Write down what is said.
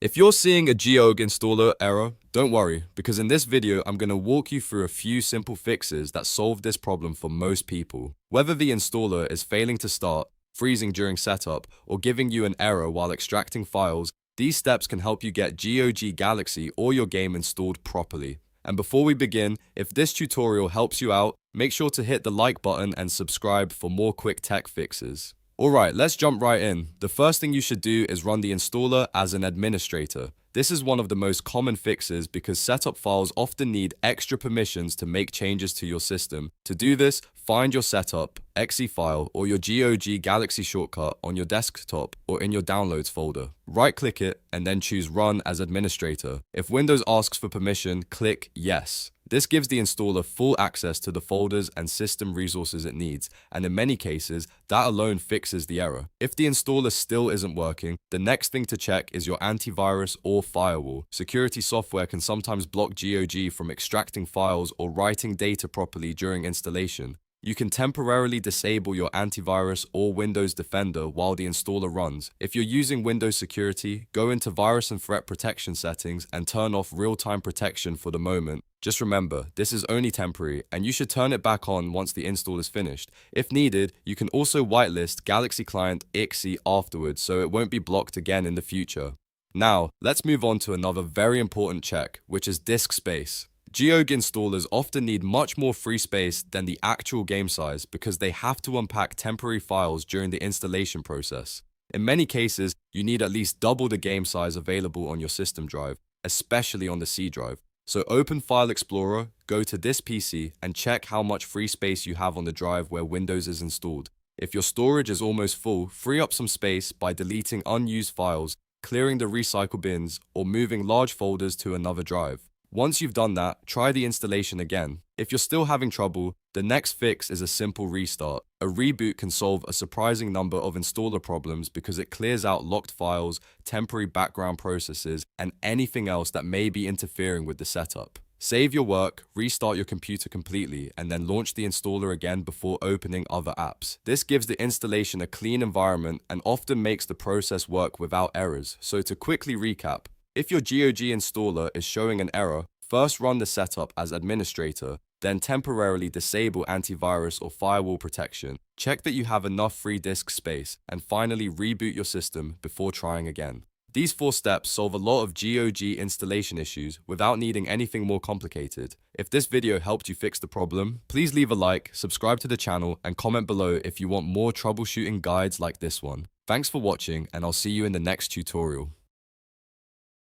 If you're seeing a GOG installer error, don't worry, because in this video I'm going to walk you through a few simple fixes that solve this problem for most people. Whether the installer is failing to start, freezing during setup, or giving you an error while extracting files, these steps can help you get GOG Galaxy or your game installed properly. And before we begin, if this tutorial helps you out, make sure to hit the like button and subscribe for more quick tech fixes. Alright, let's jump right in. The first thing you should do is run the installer as an administrator. This is one of the most common fixes because setup files often need extra permissions to make changes to your system. To do this, find your setup.exe file or your GOG Galaxy shortcut on your desktop or in your downloads folder. Right-click it and then choose Run as Administrator. If Windows asks for permission, click Yes. This gives the installer full access to the folders and system resources it needs, and in many cases, that alone fixes the error. If the installer still isn't working, the next thing to check is your antivirus or firewall. Security software can sometimes block GOG from extracting files or writing data properly during installation. You can temporarily disable your antivirus or Windows Defender while the installer runs. If you're using Windows Security, go into Virus and Threat Protection settings and turn off real-time protection for the moment. Just remember, this is only temporary, and you should turn it back on once the install is finished. If needed, you can also whitelist GalaxyClient.exe afterwards so it won't be blocked again in the future. Now, let's move on to another very important check, which is disk space. GOG installers often need much more free space than the actual game size because they have to unpack temporary files during the installation process. In many cases, you need at least double the game size available on your system drive, especially on the C drive. So open File Explorer, go to this PC, and check how much free space you have on the drive where Windows is installed. If your storage is almost full, free up some space by deleting unused files, clearing the recycle bins, or moving large folders to another drive. Once you've done that, try the installation again. If you're still having trouble, the next fix is a simple restart. A reboot can solve a surprising number of installer problems because it clears out locked files, temporary background processes, and anything else that may be interfering with the setup. Save your work, restart your computer completely, and then launch the installer again before opening other apps. This gives the installation a clean environment and often makes the process work without errors. So to quickly recap, if your GOG installer is showing an error, first run the setup as administrator, then temporarily disable antivirus or firewall protection. Check that you have enough free disk space, and finally reboot your system before trying again. These 4 steps solve a lot of GOG installation issues without needing anything more complicated. If this video helped you fix the problem, please leave a like, subscribe to the channel, and comment below if you want more troubleshooting guides like this one. Thanks for watching, and I'll see you in the next tutorial.